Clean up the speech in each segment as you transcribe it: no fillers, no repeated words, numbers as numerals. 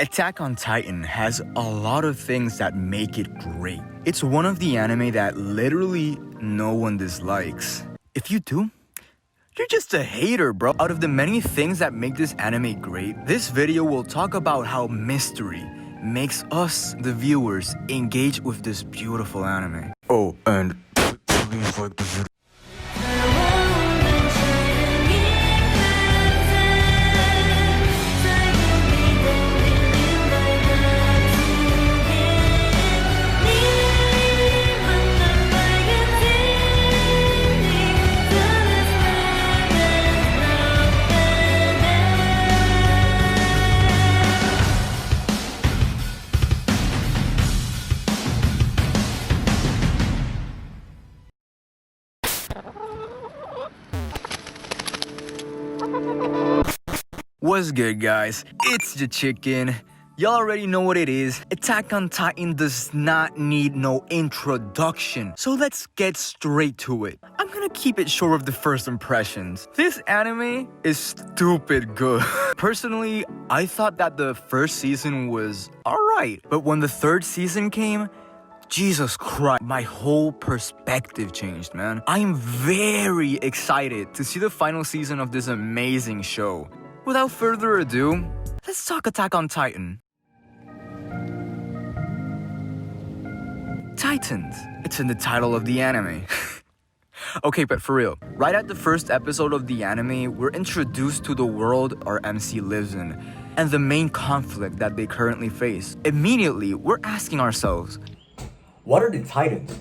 Attack on Titan has a lot of things that make it great. It's one of the anime that literally no one dislikes. If you do, you're just a hater, bro. Out of the many things that make this anime great, this video will talk about how mystery makes us, the viewers, engage with this beautiful anime. Oh, and please like the video. What's good, guys? It's Yoshiken. Y'all already know what it is. Attack on Titan does not need no introduction. So let's get straight to it. I'm gonna keep it short of the first impressions. This anime is stupid good. Personally, I thought that the first season was alright. But when the third season came, Jesus Christ, my whole perspective changed, man. I am very excited to see the final season of this amazing show. Without further ado, let's talk Attack on Titan. Titans. It's in the title of the anime. Okay, but for real, right at the first episode of the anime, we're introduced to the world our MC lives in, and the main conflict that they currently face. Immediately, we're asking ourselves, what are the Titans?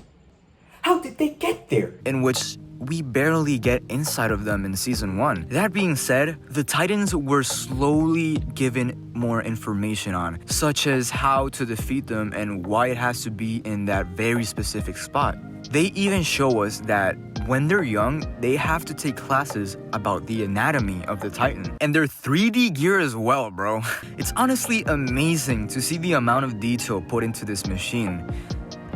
How did they get there? In which we barely get inside of them in season 1. That being said, the Titans were slowly given more information on, such as how to defeat them and why it has to be in that very specific spot. They even show us that when they're young, they have to take classes about the anatomy of the Titan. And their 3D gear as well, bro. It's honestly amazing to see the amount of detail put into this machine,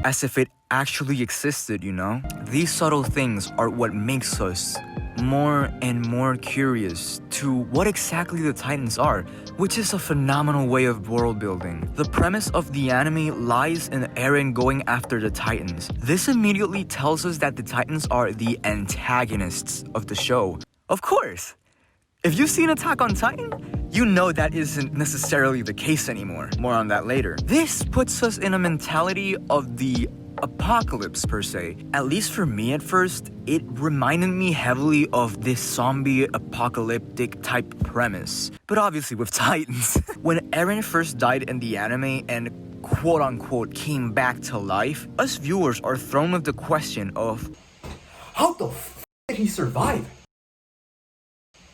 as if it actually existed, you know? These subtle things are what makes us more and more curious to what exactly the Titans are, which is a phenomenal way of world building. The premise of the anime lies in Eren going after the Titans. This immediately tells us that the Titans are the antagonists of the show. Of course! If you've seen Attack on Titan, you know that isn't necessarily the case anymore. More on that later. This puts us in a mentality of the apocalypse per se. At least for me at first, it reminded me heavily of this zombie apocalyptic type premise. But obviously with Titans. When Eren first died in the anime and quote-unquote came back to life, us viewers are thrown with the question of, how the f did he survive?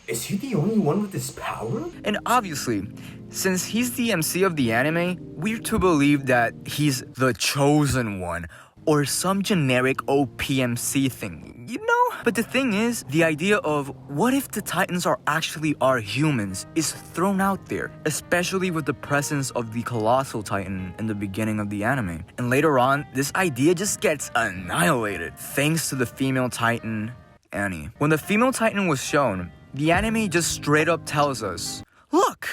Is he the only one with this power? And obviously, since he's the MC of the anime, we're to believe that he's the chosen one, or some generic OPMC thing, you know? But the thing is, the idea of what if the Titans actually are humans is thrown out there, especially with the presence of the Colossal Titan in the beginning of the anime. And later on, this idea just gets annihilated, thanks to the female Titan, Annie. When the female Titan was shown, the anime just straight up tells us, look,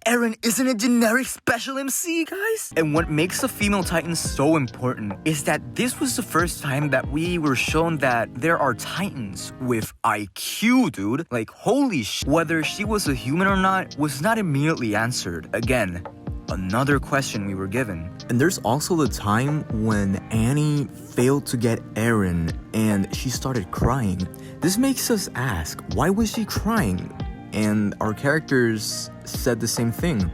Eren isn't a generic special MC, guys. And what makes the female Titan so important is that this was the first time that we were shown that there are Titans with IQ, dude. Like, holy sh! Whether she was a human or not was not immediately answered. Again, another question we were given. And there's also the time when Annie failed to get Eren and she started crying. This makes us ask, why was she crying? And our characters said the same thing.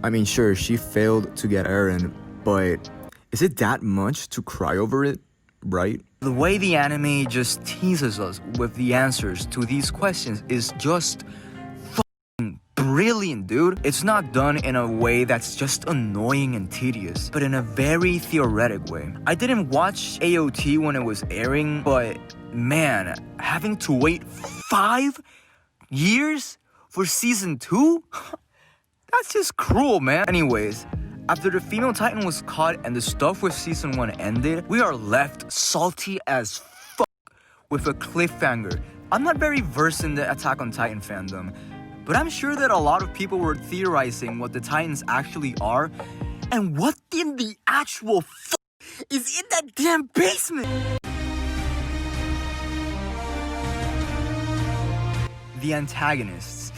I mean, sure, she failed to get Eren, but is it that much to cry over it, right? The way the anime just teases us with the answers to these questions is just brilliant, dude. It's not done in a way that's just annoying and tedious, but in a very theoretic way. I didn't watch AOT when it was airing, but man, having to wait 5 years for season 2? That's just cruel, man. Anyways, after the female Titan was caught and the stuff with season 1 ended, we are left salty as fuck with a cliffhanger. I'm not very versed in the Attack on Titan fandom, But I'm sure that a lot of people were theorizing what the Titans actually are and what in the actual is in that damn basement. The Antagonists.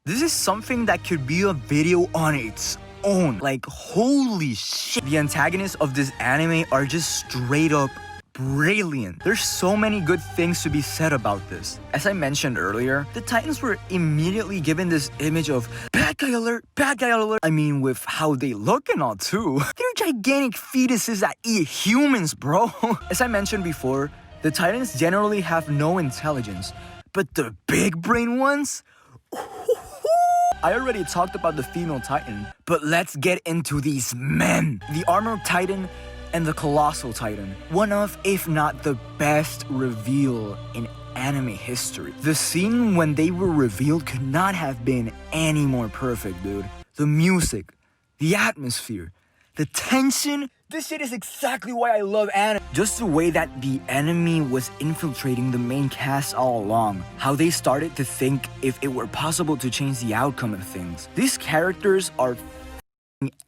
This is something that could be a video on its own. Like, holy shit. The antagonists of this anime are just straight up brilliant. There's so many good things to be said about this. As I mentioned earlier, the Titans were immediately given this image of bad guy alert, bad guy alert. I mean, with how they look and all too. They're gigantic fetuses that eat humans, bro. As I mentioned before, the Titans generally have no intelligence, but the big brain ones? I already talked about the female Titan, but let's get into these men. The Armored Titan and the Colossal Titan. One of, if not the best reveal in anime history. The scene when they were revealed could not have been any more perfect, dude. The music, the atmosphere, the tension. This shit is exactly why I love anime. Just the way that the enemy was infiltrating the main cast all along. How they started to think if it were possible to change the outcome of things. These characters are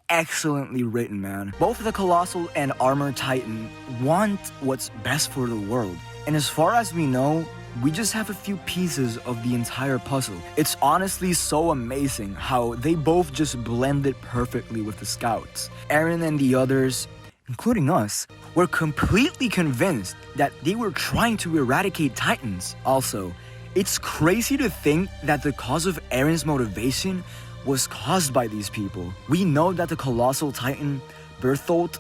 excellently written, man. Both the Colossal and Armored Titan want what's best for the world. And as far as we know, we just have a few pieces of the entire puzzle. It's honestly so amazing how they both just blended perfectly with the scouts. Eren and the others, including us, were completely convinced that they were trying to eradicate Titans. Also, it's crazy to think that the cause of Eren's motivation was caused by these people. We know that the Colossal Titan, Bertholdt,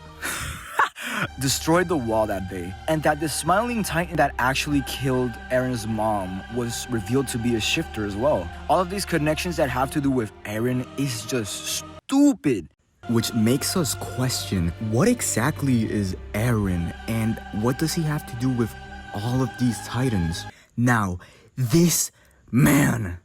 destroyed the wall that day, and that the Smiling Titan that actually killed Eren's mom was revealed to be a shifter as well. All of these connections that have to do with Eren is just stupid. Which makes us question, what exactly is Eren and what does he have to do with all of these Titans? Now, this man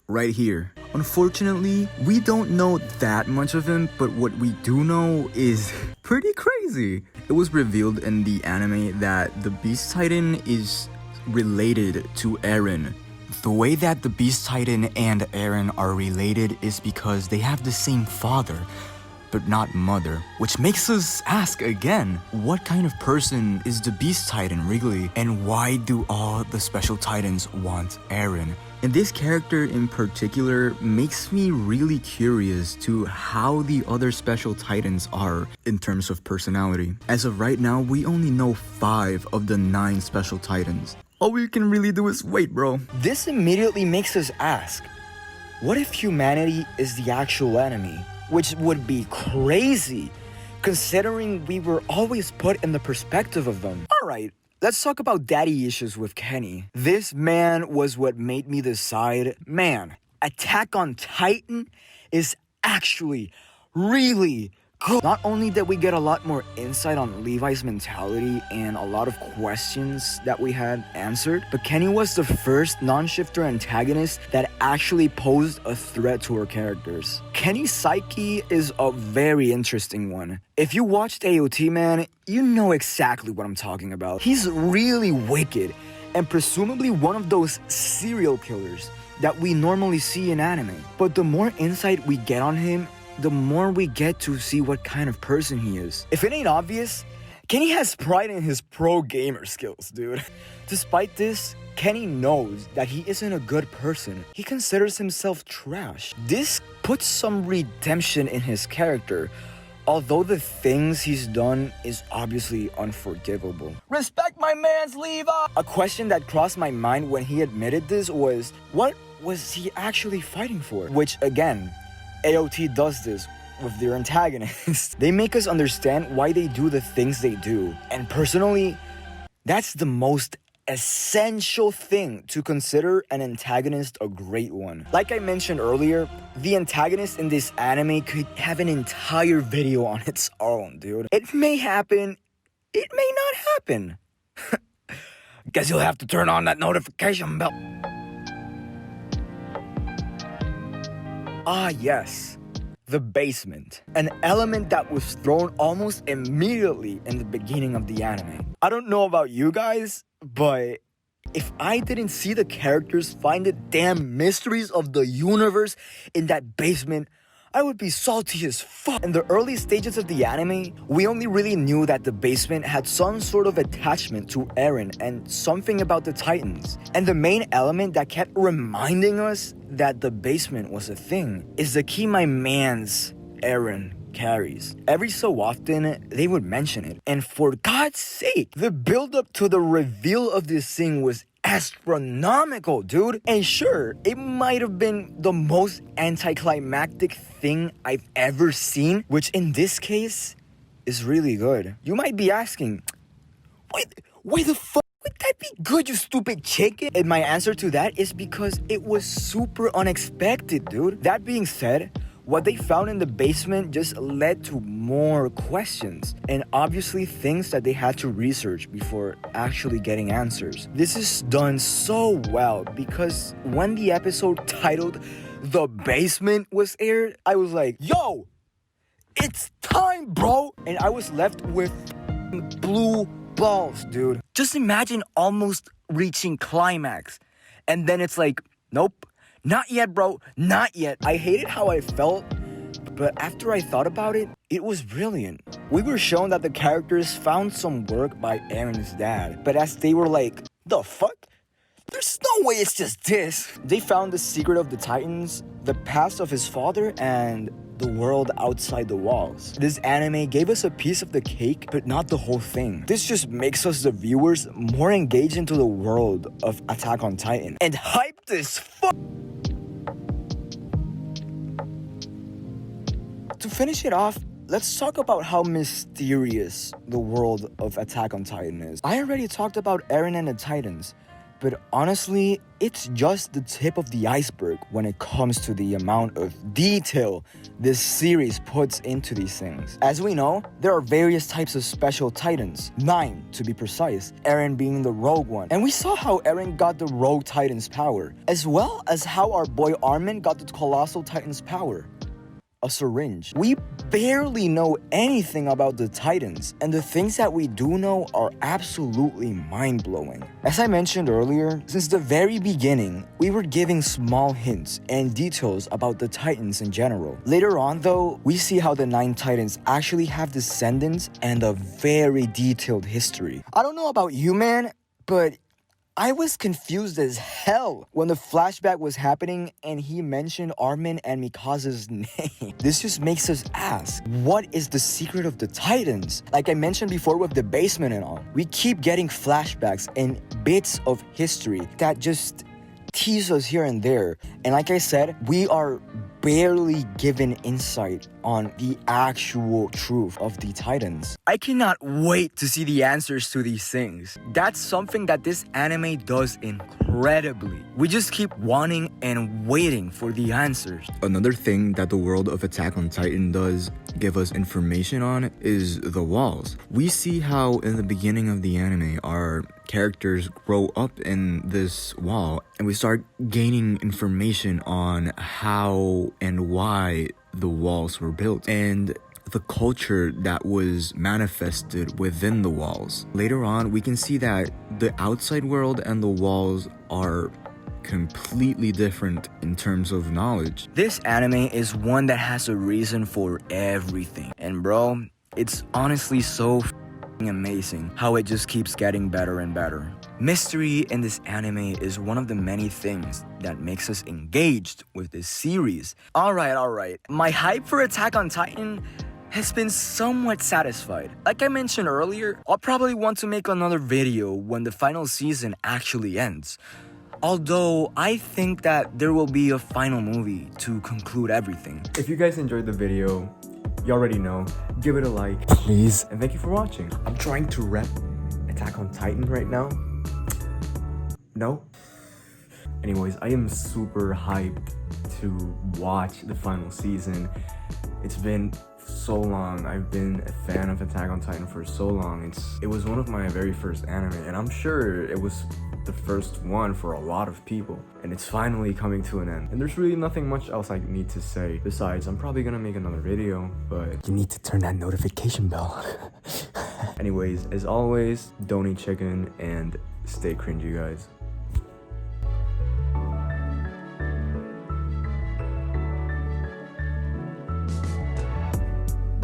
right here. Unfortunately, we don't know that much of him, but what we do know is pretty crazy. It was revealed in the anime that the Beast Titan is related to Eren. The way that the Beast Titan and Eren are related is because they have the same father, but not mother. Which makes us ask again, what kind of person is the Beast Titan really? And why do all the Special Titans want Eren? And this character in particular makes me really curious to how the other Special Titans are in terms of personality. As of right now, we only know 5 of the 9 Special Titans. All we can really do is wait, bro. This immediately makes us ask, what if humanity is the actual enemy? Which would be crazy, considering we were always put in the perspective of them. Alright, let's talk about daddy issues with Kenny. This man was what made me decide, man, Attack on Titan is actually really good. Not only did we get a lot more insight on Levi's mentality and a lot of questions that we had answered, but Kenny was the first non-shifter antagonist that actually posed a threat to our characters. Kenny's psyche is a very interesting one. If you watched AOT, man, you know exactly what I'm talking about. He's really wicked and presumably one of those serial killers that we normally see in anime. But the more insight we get on him, the more we get to see what kind of person he is. If it ain't obvious, Kenny has pride in his pro gamer skills, dude. Despite this, Kenny knows that he isn't a good person. He considers himself trash. This puts some redemption in his character, although the things he's done is obviously unforgivable. Respect my man's Levi! A question that crossed my mind when he admitted this was, what was he actually fighting for? Which, again, AOT does this with their antagonists. They make us understand why they do the things they do. And personally, that's the most essential thing to consider an antagonist a great one. Like I mentioned earlier, the antagonist in this anime could have an entire video on its own, dude. It may happen, it may not happen. Guess you'll have to turn on that notification bell. Ah, yes. The basement. An element that was thrown almost immediately in the beginning of the anime. I don't know about you guys, but If I didn't see the characters find the damn mysteries of the universe in that basement, I would be salty as fuck. In the early stages of the anime, we only really knew that the basement had some sort of attachment to Eren and something about the Titans. And the main element that kept reminding us that the basement was a thing is the key my man's Eren carries. Every so often, they would mention it. And for God's sake, the build-up to the reveal of this thing was astronomical, dude. And sure, it might have been the most anticlimactic thing I've ever seen, which in this case is really good. You might be asking, why the fuck would that be good, you stupid chicken? And my answer to that is because it was super unexpected, dude. That being said, what they found in the basement just led to more questions and obviously things that they had to research before actually getting answers. This is done so well because when the episode titled The Basement was aired, I was like, yo, it's time, bro! And I was left with blue balls, dude. Just imagine almost reaching climax and then it's like, nope. Not yet, bro. Not yet. I hated how I felt, but after I thought about it, it was brilliant. We were shown that the characters found some work by Eren's dad, but as they were like, the fuck? There's no way it's just this. They found the secret of the Titans, the past of his father, and the world outside the walls. This anime gave us a piece of the cake, but not the whole thing. This just makes us, the viewers, more engaged into the world of Attack on Titan. And hyped as fuck! To finish it off, let's talk about how mysterious the world of Attack on Titan is. I already talked about Eren and the Titans, but honestly, it's just the tip of the iceberg when it comes to the amount of detail this series puts into these things. As we know, there are various types of special Titans, 9 to be precise, Eren being the rogue one. And we saw how Eren got the rogue Titan's power, as well as how our boy Armin got the colossal Titan's power. A syringe. We barely know anything about the Titans, and the things that we do know are absolutely mind-blowing. As I mentioned earlier, since the very beginning, we were giving small hints and details about the Titans in general. Later on though, we see how the 9 Titans actually have descendants and a very detailed history. I don't know about you, man, but I was confused as hell when the flashback was happening and he mentioned Armin and Mikasa's name. This just makes us ask, what is the secret of the Titans? Like I mentioned before with the basement and all, we keep getting flashbacks and bits of history that just tease us here and there. And like I said, we are barely given insight on the actual truth of the Titans. I cannot wait to see the answers to these things. That's something that this anime does incredibly. We just keep wanting and waiting for the answers. Another thing that the world of Attack on Titan does give us information on is the walls. We see how in the beginning of the anime our characters grow up in this wall and we start gaining information on how and why the walls were built and the culture that was manifested within the walls. Later on, we can see that the outside world and the walls are completely different in terms of knowledge. This anime is one that has a reason for everything. And bro, it's honestly so amazing how it just keeps getting better and better. Mystery in this anime is one of the many things that makes us engaged with this series. Alright. My hype for Attack on Titan has been somewhat satisfied. Like I mentioned earlier, I'll probably want to make another video when the final season actually ends. Although, I think that there will be a final movie to conclude everything. If you guys enjoyed the video, you already know, give it a like, please. And thank you for watching. I'm trying to rep Attack on Titan right now. No? Anyways, I am super hyped to watch the final season. It's been so long. I've been a fan of Attack on Titan for so long. It was one of my very first anime, and I'm sure it was the first one for a lot of people, and it's finally coming to an end. And there's really nothing much else I need to say. Besides, I'm probably gonna make another video, but you need to turn that notification bell. Anyways, as always, don't eat chicken, and Stay cringy, guys.